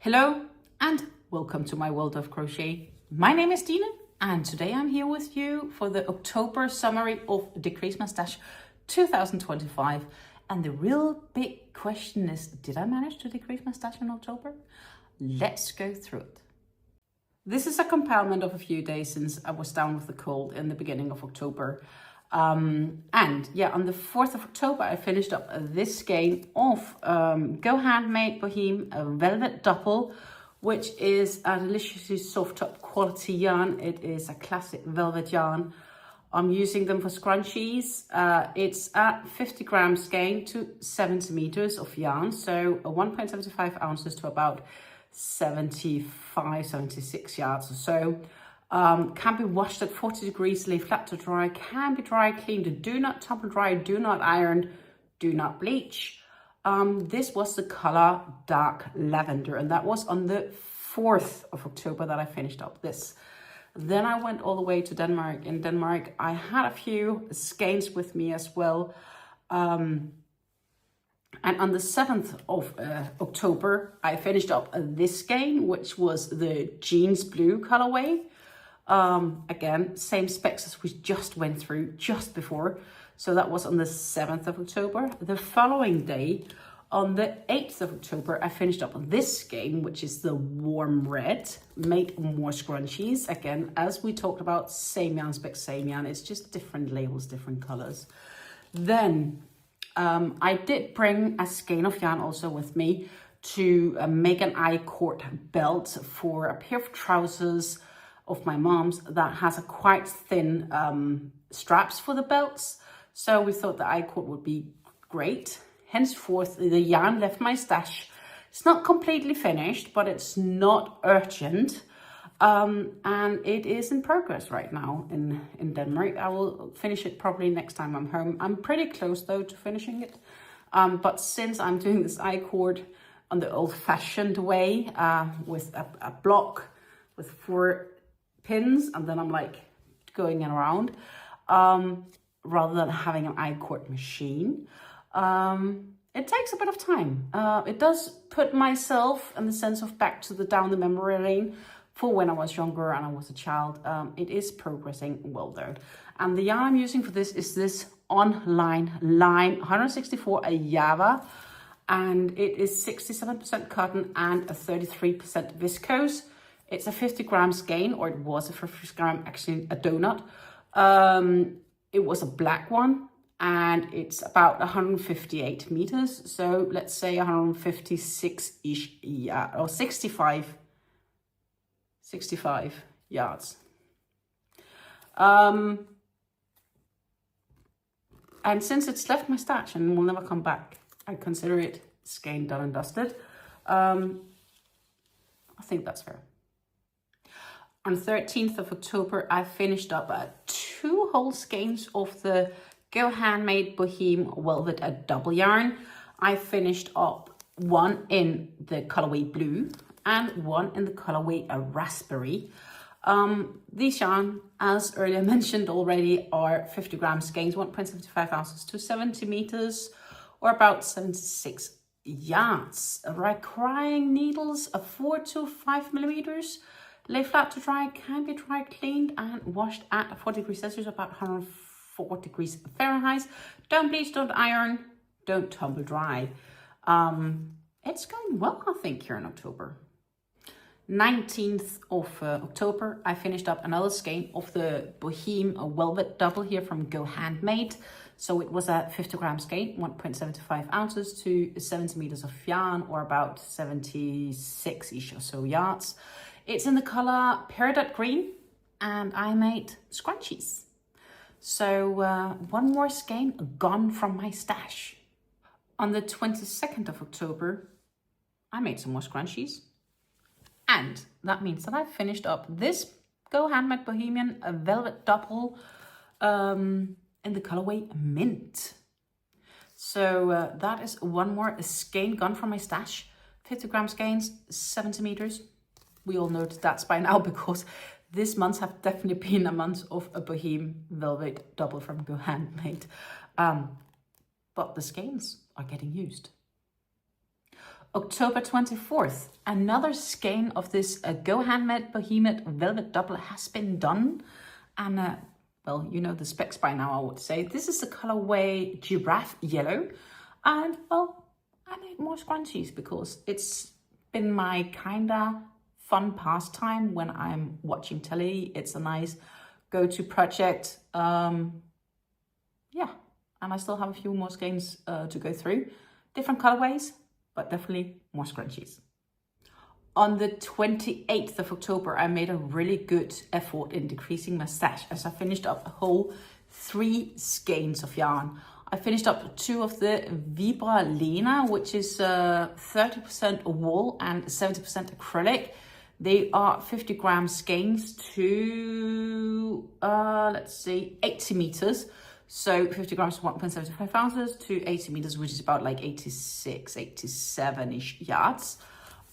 Hello and welcome to my world of crochet. My name is Dina and today I'm here with you for the October summary of Decrease My Stash 2025. And the real big question is, did I manage to decrease my stash in October? Let's go through it. This is a compilement of a few days since I was down with the cold in the beginning of October. On the 4th of October, I finished up this skein of Go Handmade Boheme Velvet Double, which is a deliciously soft top quality yarn. It is a classic velvet yarn. I'm using them for scrunchies. It's a 50 gram skein to 70 meters of yarn, so 1.75 ounces to about 76 yards or so. Can be washed at 40 degrees, lay flat to dry, can be dry cleaned, do not tumble dry, do not iron, do not bleach. This was the color dark lavender, and that was on the 4th of October that I finished up this. Then I went all the way to Denmark. In Denmark, I had a few skeins with me as well. And on the 7th of October, I finished up this skein, which was the jeans blue colorway. Again, same specs as we just went through just before. So that was on the 7th of October. The following day, on the 8th of October, I finished up this skein, which is the warm red, made more scrunchies. Again, as we talked about, same yarn spec, same yarn. It's just different labels, different colors. Then I did bring a skein of yarn also with me to make an I-cord belt for a pair of trousers of my mom's that has a quite thin straps for the belts. So we thought the I-cord would be great. Henceforth, the yarn left my stash. It's not completely finished, but it's not urgent. And it is in progress right now in Denmark. I will finish it probably next time I'm home. I'm pretty close though to finishing it. But since I'm doing this I-cord on the old-fashioned way, with a block with 4 pins, and then I'm like going around, rather than having an I-cord machine, it takes a bit of time. It does put myself in the sense of back to down the memory lane for when I was younger and I was a child. It is progressing well though. And the yarn I'm using for this is this online line 164 Java, and it is 67% cotton and a 33% viscose. It's a 50 gram skein, or it was a 50 gram, actually a donut. It was a black one, and it's about 158 meters. So let's say 156-ish, yeah, or 65 yards. And since it's left my stash and will never come back, I consider it skein done and dusted. I think that's fair. On 13th of October, I finished up 2 whole skeins of the Go Handmade Boheme Velvet Double yarn. I finished up one in the colorway blue and one in the colorway raspberry. These yarn, as earlier mentioned already, are 50 gram skeins, 1.75 ounces to 70 meters, or about 76 yards. Requiring needles of 4 to 5 millimeters. Lay flat to dry, can be dry cleaned and washed at 40 degrees Celsius, about 104 degrees Fahrenheit. Don't bleach, don't iron, don't tumble dry. It's going well, I think, here in October. 19th of October, I finished up another skein of the Boheme Velvet Double here from Go Handmade. So it was a 50 gram skein, 1.75 ounces to 70 meters of yarn, or about 76-ish or so yards. It's in the color peridot green, and I made scrunchies. So one more skein gone from my stash. On the 22nd of October, I made some more scrunchies. And that means that I finished up this Go Handmade Bohemian Velvet Double in the colorway Mint. So that is one more skein gone from my stash. 50 gram skeins, 70 meters. We all know that's by now because this month have definitely been a month of a Boheme Velvet Double from Go Handmade. But the skeins are getting used. October 24th, another skein of this Go Handmade Behemoth Velvet Double has been done. And well, you know the specs by now, I would say. This is the colorway Giraffe Yellow. And well, I made more scrunchies because it's been my kinda fun pastime when I'm watching telly. It's a nice go-to project. Yeah, and I still have a few more skeins to go through. Different colorways, but definitely more scrunchies. On the 28th of October, I made a really good effort in decreasing my stash as I finished up a whole 3 skeins of yarn. I finished up 2 of the Vibra Lena, which is 30% wool and 70% acrylic. They are 50 gram skeins to, let's see, 80 meters. So 50 grams, 1.75 ounces to 80 meters, which is about like 86, 87-ish yards.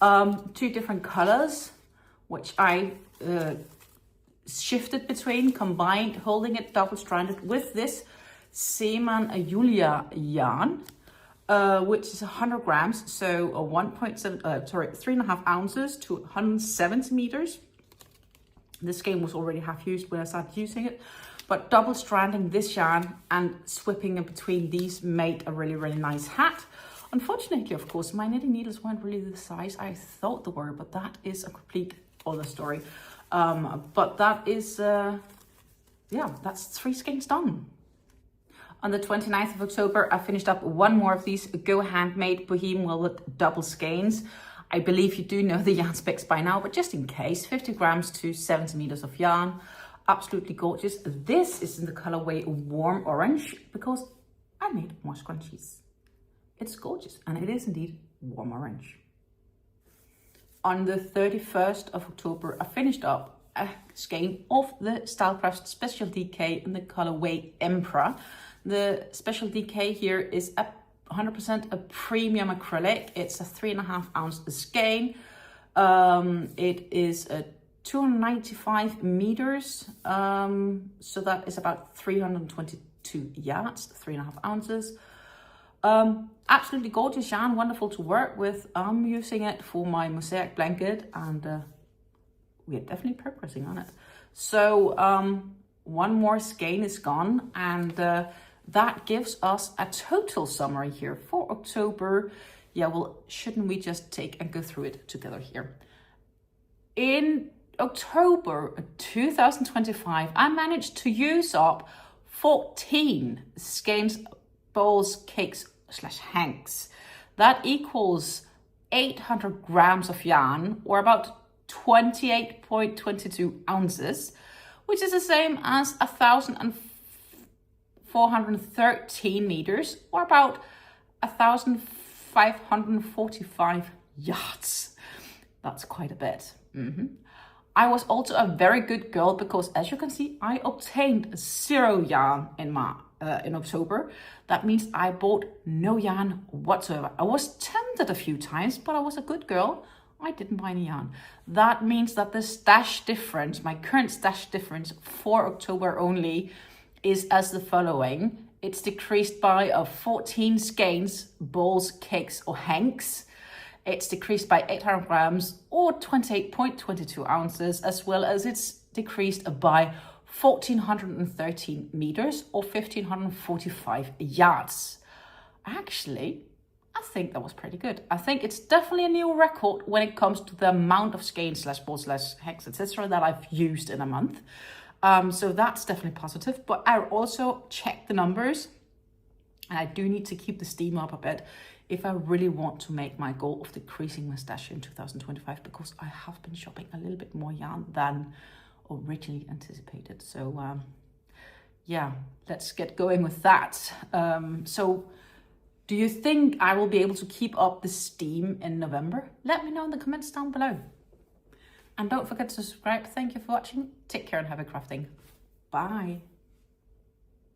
2 different colors, which I shifted between, combined, holding it double-stranded with this Seaman Julia yarn, which is 100 grams, so 3.5 ounces to 170 meters. This skein was already half used when I started using it, but double stranding this yarn and swapping in between these made a really, really nice hat. Unfortunately, of course, my knitting needles weren't really the size I thought they were, but that is a complete other story. But that is, yeah, that's 3 skeins done. On the 29th of October, I finished up 1 more of these Go Handmade Bohemian Velvet double skeins. I believe you do know the yarn specs by now, but just in case, 50 grams to 70 meters of yarn. Absolutely gorgeous. This is in the colorway Warm Orange because I made more scrunchies. It's gorgeous, and it is indeed warm orange. On the 31st of October, I finished up a skein of the Stylecraft Special DK in the colorway Emperor. The Special DK here is 100% a premium acrylic. It's a 3.5 ounce skein. It is a 295 meters, so that is about 322 yards, 3.5 ounces. Absolutely gorgeous yarn, wonderful to work with. I'm using it for my mosaic blanket, and we are definitely progressing on it. So 1 more skein is gone, and that gives us a total summary here for October. Yeah, well, shouldn't we just take and go through it together here? In October 2025, I managed to use up 14 skeins, bowls, cakes / hanks. That equals 800 grams of yarn, or about 28.22 ounces, which is the same as 1,413 meters, or about 1,545 yards. That's quite a bit. I was also a very good girl because, as you can see, I obtained 0 yarn in October. That means I bought no yarn whatsoever. I was tempted a few times, but I was a good girl. I didn't buy any yarn. That means that the stash difference, my current stash difference for October only, is as the following. It's decreased by 14 skeins, bowls, cakes, or hanks. It's decreased by 800 grams or 28.22 ounces, as well as it's decreased by 1,413 meters or 1,545 yards. Actually, I think that was pretty good. I think it's definitely a new record when it comes to the amount of skeins / balls / hanks, etc. that I've used in a month. So that's definitely positive. But I also checked the numbers, and I do need to keep the steam up a bit if I really want to make my goal of decreasing my stash in 2025, because I have been shopping a little bit more yarn than originally anticipated. So yeah, let's get going with that. So do you think I will be able to keep up the steam in November? Let me know in the comments down below. And don't forget to subscribe. Thank you for watching. Take care and happy crafting. Bye.